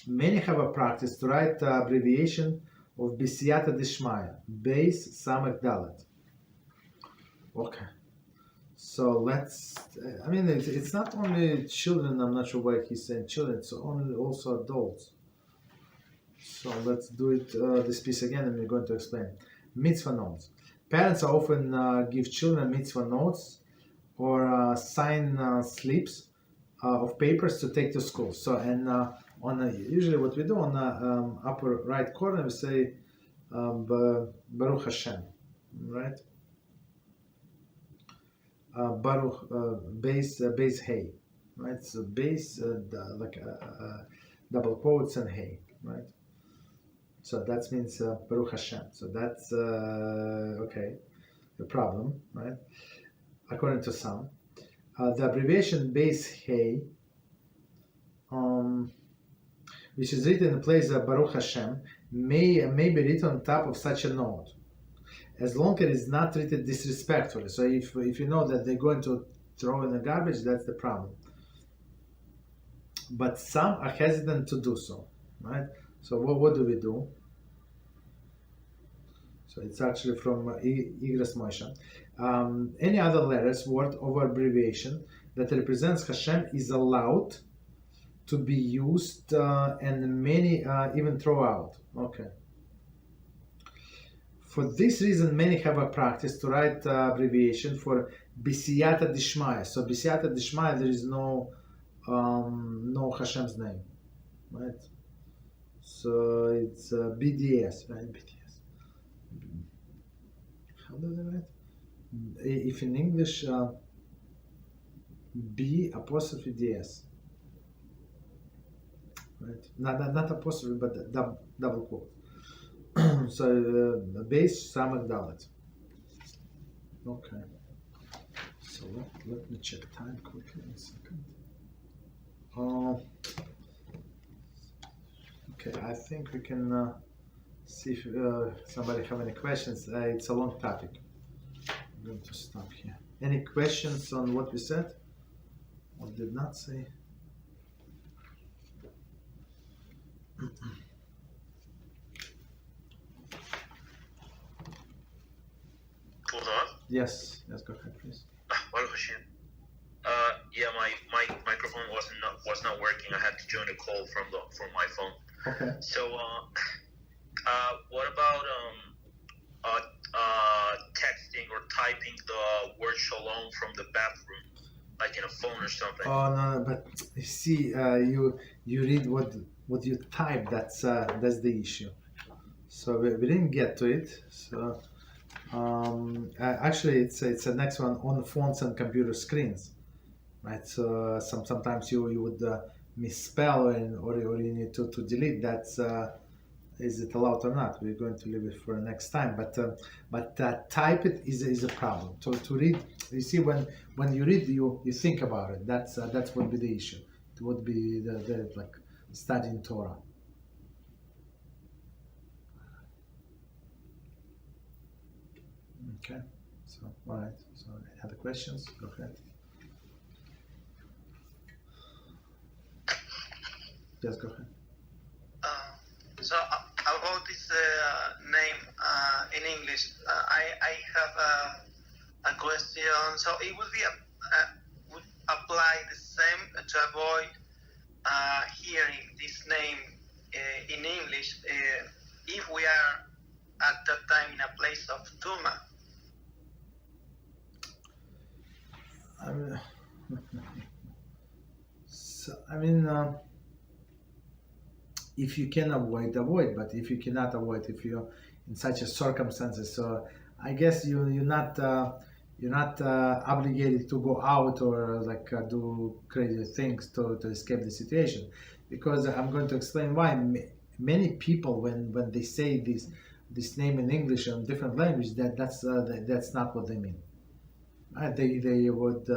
many have a practice to write the abbreviation of B'siyata Dishmaya, Beis Samech Dalet. Okay, so it's not only children. I'm not sure why he's saying children. It's also adults. So let's do it this piece again, and we're going to explain. Mitzvah notes. Parents often give children mitzvah notes or sign slips of papers to take to school. So usually what we do on the upper right corner, we say Baruch Hashem, right? Baruch base hay, right? So base double quotes and hay, right? So that means Baruch Hashem. So that's okay, a problem, right? According to some, the abbreviation base hay, which is written in place of Baruch Hashem, may be written on top of such a note, as long as it is not treated disrespectfully. So if you know that they're going to throw in the garbage, that's the problem. But some are hesitant to do so, right? So what do we do? So it's actually from Igras Moshe. Any other letters, word, or abbreviation that represents Hashem is allowed to be used, and many even throw out. Okay. For this reason, many have a practice to write abbreviation for B'siyata Dishmaya. So B'siyata Dishmaya, there is no Hashem's name, right? So it's BDS, right? BDS. How do they write? If in English, B apostrophe DS. right? Not apostrophe, but double quote. So base Samach Dalet. Okay. So let me check time quickly in a second. Okay, I think we can see if somebody have any questions. It's a long topic. I'm going to stop here. Any questions on what we said or did not say? Hold on. Yes, go ahead, please. Haloshon. Yeah, my microphone was not working. I had to join a call from my phone. Okay. So, what about texting or typing the word Shalom from the bathroom, like in a phone or something? Oh no, but you see, you read what you type. That's the issue. So we didn't get to it. So actually, it's the next one on phones and computer screens, right? So sometimes you would misspell or you need to delete. That's is it allowed or not? We're going to leave it for next time. But type it is a problem. To read, you see, when you read, you think about it. That's would be the issue. It would be the like studying Torah. Okay. So all right. So any other questions? Go ahead. Yes, go ahead. So about this name in English, I have a question. So it would be would apply the same to avoid hearing this name in English if we are at that time in a place of Tuma. If you can avoid, but if you cannot avoid, if you're in such a circumstances, so I guess you're not obligated to go out or do crazy things to escape the situation, because I'm going to explain why. Many people when they say this name in English or in different language, that's not what they mean. They would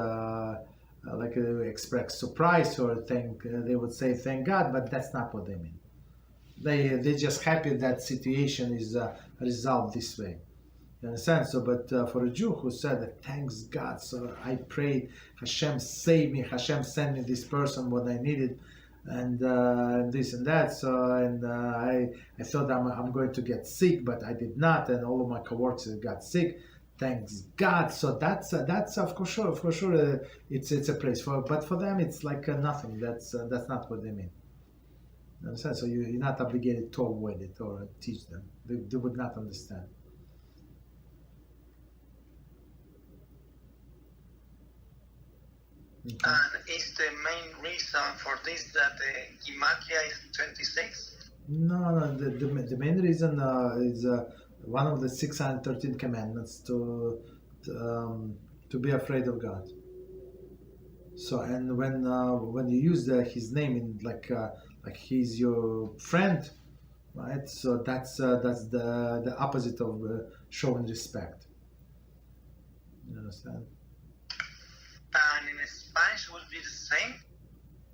express surprise or they would say thank God, but that's not what they mean. They're just happy that situation is resolved this way. You understand? So, but for a Jew who said that thanks God, so I prayed, Hashem saved me, Hashem sent me this person what I needed, and this and that. So, and I thought I'm going to get sick, but I did not, and all of my coworkers got sick. Thanks God. So that's for sure it's a praise but for them it's like nothing. That's not what they mean. You understand? So you're not obligated to avoid it or teach them. They would not understand. Okay. And is the main reason for this that the Gematria is 26? No. The main reason is one of the 613 commandments to be afraid of God. So, and when you use his name in like he's your friend, right? So that's the opposite of showing respect. You understand? And in Spanish would be the same?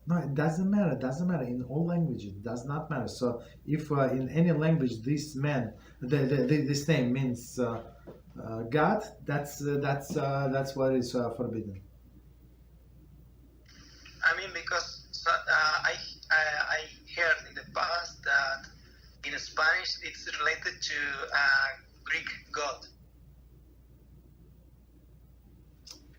No, it doesn't matter. It doesn't matter. In all languages, it does not matter. So if in any language this this name means God, that's what is forbidden. I mean, because I heard in the past that in Spanish it's related to Greek god.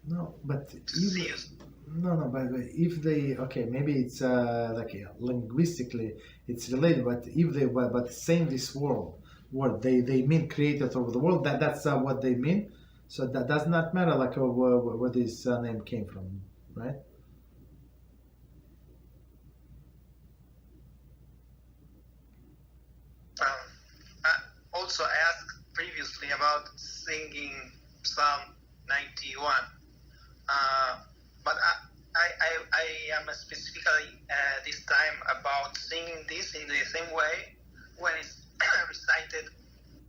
No, but Zeus. No, but if they, okay, maybe it's linguistically it's related, but if they, but saying this word, they mean creator of the world, that's what they mean. So that does not matter where this name came from, right? Also, I asked previously about singing Psalm 91. But I I am specifically this time about singing this in the same way when it's recited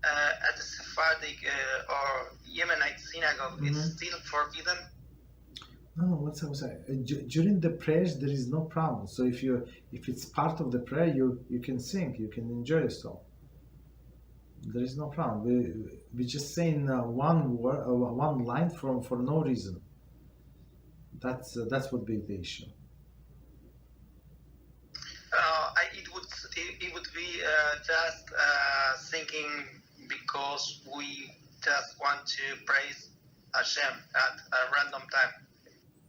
at the Sephardic or Yemenite synagogue. Mhm. It's still forbidden. No, what's I was saying? During the prayers, there is no problem. So if it's part of the prayer, you can sing, you can enjoy yourself. There is no problem. We just saying one word, one line for no reason. That would be the issue. It would be just singing because we just want to praise Hashem at a random time.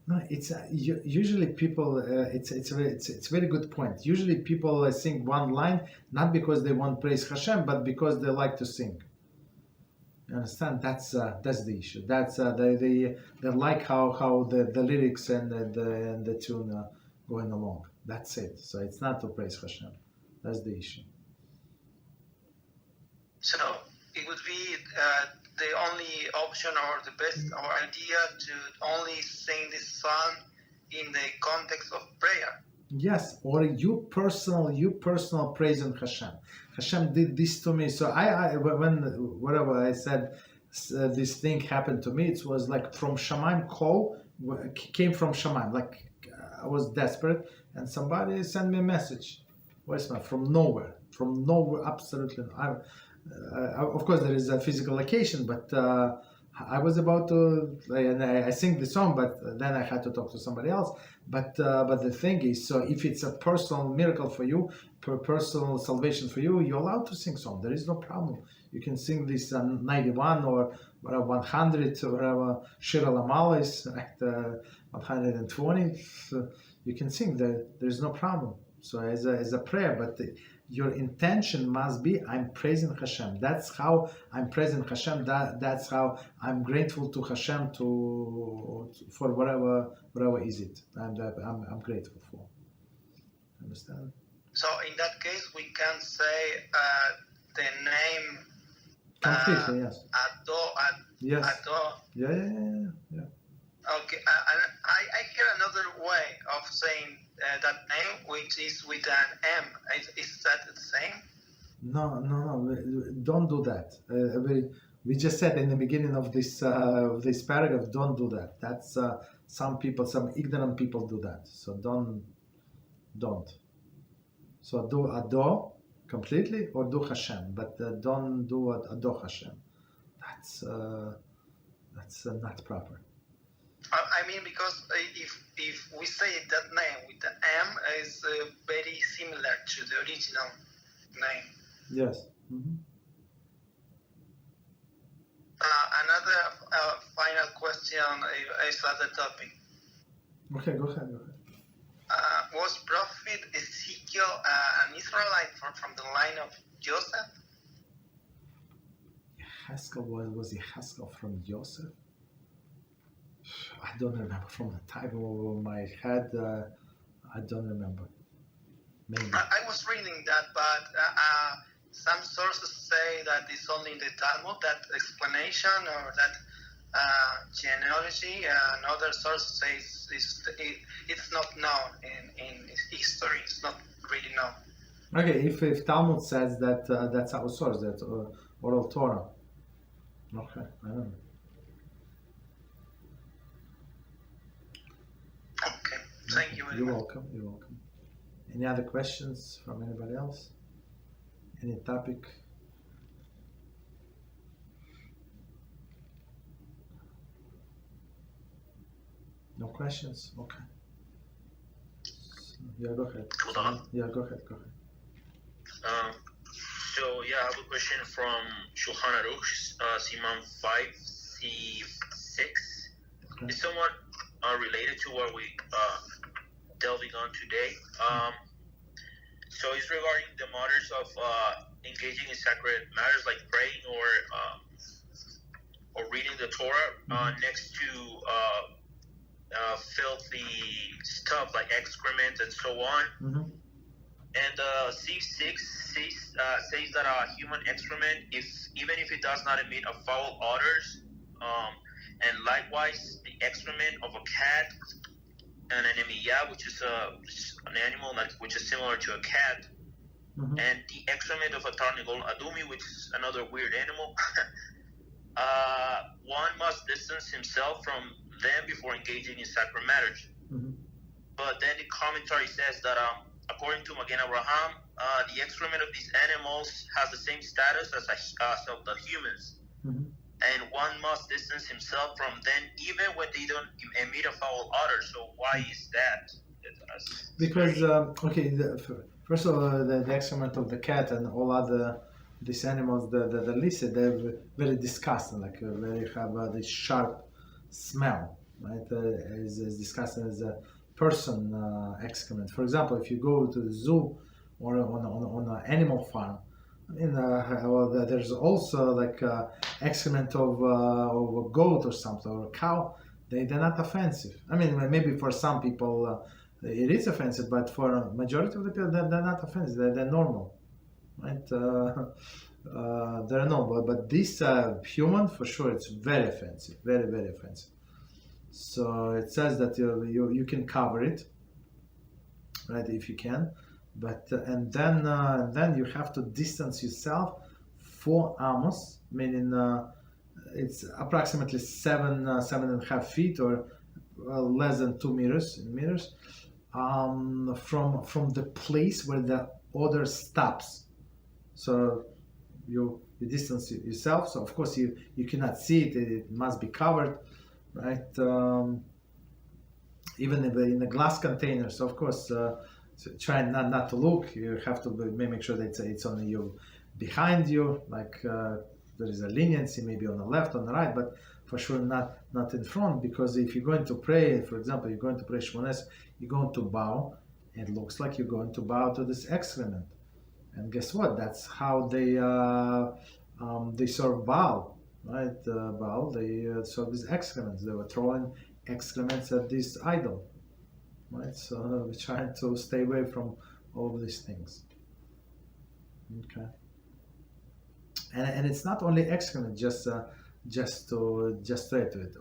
No, it's usually people. It's a very good point. Usually people sing one line not because they want praise Hashem, but because they like to sing. You understand? That's the issue. That's they like how the lyrics and the tune going along. That's it. So it's not to praise Hashem. That's the issue. So it would be the only option or the best or idea to only sing this song in the context of prayer. Yes, or you personal praise on Hashem. Hashem did this to me. So whenever I said this thing happened to me, it was like from Shemaim call came from Shemaim. Like I was desperate, and somebody sent me a message. Voicemail from nowhere, absolutely. Of course, there is a physical location, but I was about to, and I sing the song, but then I had to talk to somebody else. But the thing is, so if it's a personal miracle for you, personal salvation for you, you're allowed to sing song. There is no problem. You can sing this 91 or whatever 100 or whatever Shir Alamal is at 120. So you can sing. There is no problem. So as a prayer, but your intention must be I'm praising Hashem. That's how I'm praising Hashem. That's how I'm grateful to Hashem for whatever is it. I'm grateful for. Understand? So in that case, we can say the name. Completely, yes. Yes. Yeah. Okay, and I hear another way of saying that name, which is with an M. Is that the same? No. Don't do that. We just said in the beginning of this paragraph, don't do that. That's some ignorant people do that. So don't. So do Ado completely or do Hashem, but don't do Ado Hashem. That's not proper. I mean, because if we say that name with the M is very similar to the original name. Yes. Mm-hmm. Another final question is other topic. Okay, go ahead. Was Prophet Ezekiel an Israelite from the line of Joseph? Was Haskell from Yosef? I don't remember from the top of my head. I don't remember. Maybe. I was reading that, but some sources say that it's only in the Talmud, that explanation or that genealogy, and other sources say it's not known in history. It's not really known. Okay, if Talmud says that, that's our source, that oral Torah. Okay, I don't know. Okay, thank you very You're much. welcome. Any other questions from anybody else? Any topic? No questions? Okay. Yeah, go ahead. Hold on. Yeah, go ahead. So yeah, I have a question from Shulchan Aruch, Siman 5C6. Okay. It's somewhat related to what we delving on today. So it's regarding the matters of engaging in sacred matters like praying or reading the Torah next to filthy stuff like excrement and so on. Mm-hmm. And C6 says that human excrement, even if it does not emit a foul odors, and likewise the excrement of a cat an enemy, which is an animal which is similar to a cat, and the excrement of a tarnigol adumi, which is another weird animal. One must distance himself from them before engaging in sacred matters. But then the commentary says that according to Magen Abraham, the excrement of these animals has the same status as of the humans. And one must distance himself from them even when they don't emit a foul odor. So why is that? Because first of all, the excrement of the cat and all other these animals, the listed, they're very disgusting. Like they have this sharp smell, right? As disgusting as a person excrement. For example, if you go to the zoo or on an animal farm, there's also like excrement of a goat or something, or a cow. They're not offensive. I mean, maybe for some people it is offensive, but for a majority of the people, they're not offensive. They're normal, right? They're normal. But this human, for sure, it's very offensive, very, very offensive. So it says that you can cover it, right, if you can. But and then you have to distance yourself 4 amos, meaning it's approximately 7.5 feet or less than 2 meters from the place where the odor stops. So you distance yourself. So of course you cannot see it. It must be covered, right? Even in the glass container. So of course. So try not to look. You have to make sure that it's on you, behind you. Like there is a leniency, maybe on the left, on the right, but for sure not in front. Because if you're going to pray, for example, you're going to pray Shmiras, you're going to bow. It looks like you're going to bow to this excrement, and guess what? That's how they serve Baal, right? Baal, they serve these excrements. They were throwing excrements at this idol. Right, so we're trying to stay away from all of these things. Okay, and it's not only excrement, just to add to it.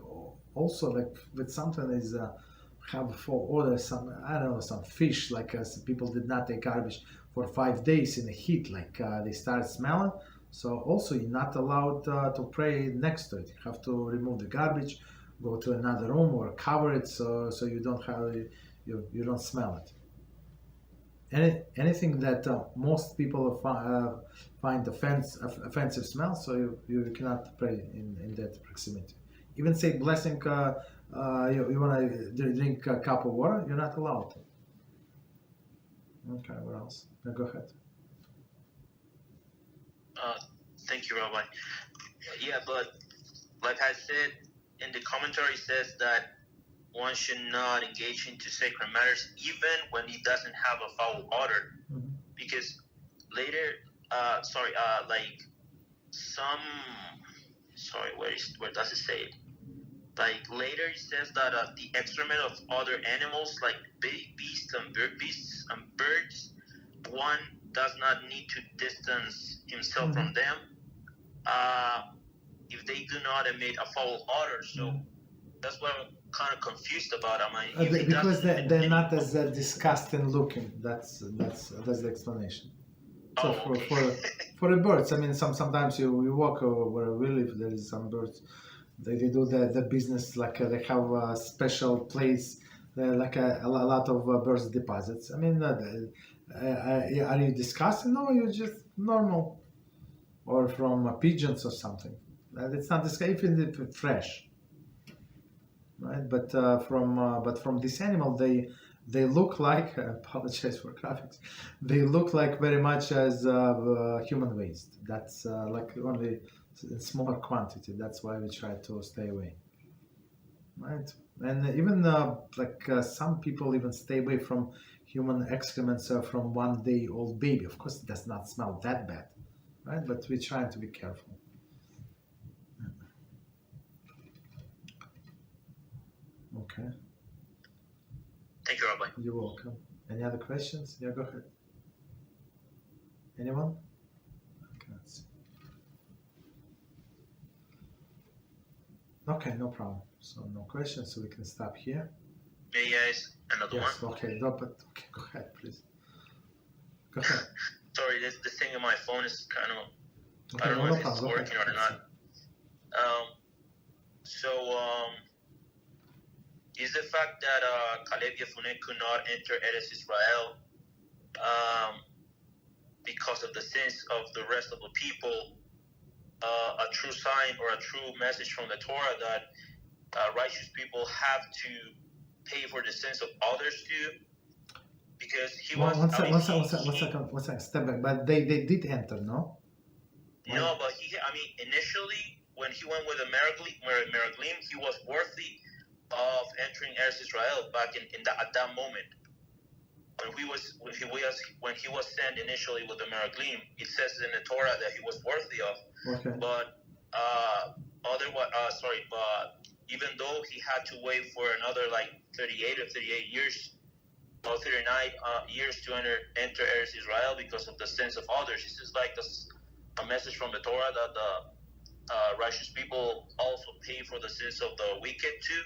Also, like with something is have for order some, I don't know, some fish, like people did not take garbage for 5 days in the heat, like they start smelling. So also you're not allowed to pray next to it. You have to remove the garbage, go to another room or cover it so you don't have. You don't smell it. Anything that most people find offensive smell, so you cannot pray in that proximity. Even say blessing, you want to drink a cup of water, you're not allowed to. Okay, what else? Now go ahead. Thank you, Rabbi. Yeah, but like I said, in the commentary says that one should not engage into sacred matters even when he doesn't have a foul odor, because later, where does it say it? Like later, it says that the excrement of other animals, like beasts and birds, one does not need to distance himself from them if they do not emit a foul odor. So that's what I'm kind of confused about. Because they're not as disgusting looking. That's the explanation. So for the birds, I mean, sometimes you walk where we live, there is some birds. They do the business like they have a special place, like a lot of birds deposits. I mean, are you disgusting? No, you're just normal, or from pigeons or something. It's not disgusting if it's fresh. Right, but from this animal, they look like, I apologize for graphics, they look like very much as human waste. That's like only in smaller quantity. That's why we try to stay away. Right, and even some people even stay away from human excrements from 1 day old baby. Of course, it does not smell that bad, right? But we're trying to be careful. Okay. Thank you, Rabbi. You're welcome. Any other questions? Yeah, go ahead. Anyone? Okay, let's see. Okay, no problem. So no questions, so we can stop here. May I ask another Yes, one? okay, no, but okay, go ahead, please. Go ahead. Sorry, this thing in my phone is kind of, Okay, I don't know no if it's problem, go working ahead. or not. Is the fact that Caleb Yefune could not enter Eretz Israel because of the sins of the rest of the people a true sign or a true message from the Torah that righteous people have to pay for the sins of others too? Because he was. One second, step back. But they did enter, no? No, but initially when he went with the Meraglim, he was worthy of entering Eretz Israel back at that moment. When he was sent initially with the Meraglim, it says in the Torah that he was worthy of. Okay. But even though he had to wait for another 38 years or 39 years to enter Eretz Israel because of the sins of others, this is like a message from the Torah that the righteous people also pay for the sins of the wicked too.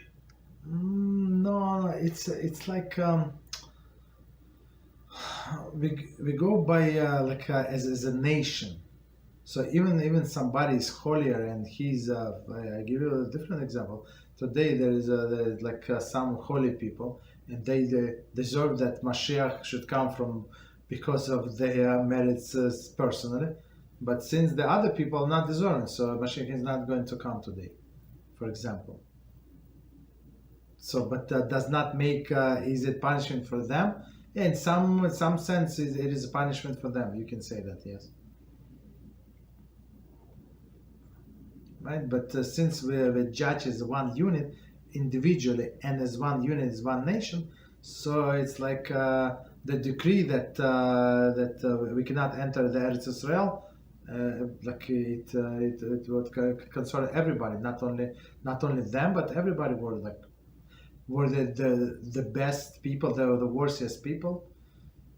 No, it's like we go by as a nation. So even somebody is holier and he's I give you a different example. Today there is some holy people and they deserve that Mashiach should come from because of their merits personally. But since the other people are not deserving, so Mashiach is not going to come today, for example. So, but that does not make is it punishment for them? Yeah, in some sense, it is a punishment for them. You can say that, yes. Right, but since we judge as one unit individually and as one unit as one nation, so it's like the decree that we cannot enter the Eretz Israel. It would concern everybody, not only them, but everybody were the best people, the worstest people.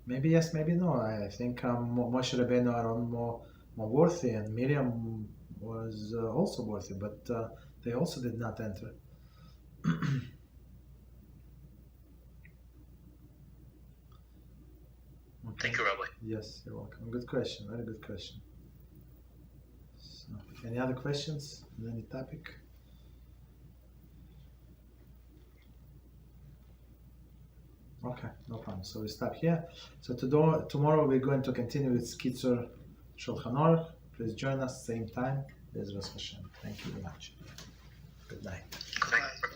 Maybe yes, maybe no. I think Moshe Rabbeinu are more worthy, and Miriam was also worthy, but they also did not enter. Okay. Thank you, Rabbi. Yes, you're welcome. Good question. Very good question. So, any other questions on any topic? Okay, no problem. So we stop here. So tomorrow we're going to continue with Kitzur Shulchan Aruch. Please join us same time. Beezrat HaShem. Thank you very much. Good night. Thank you.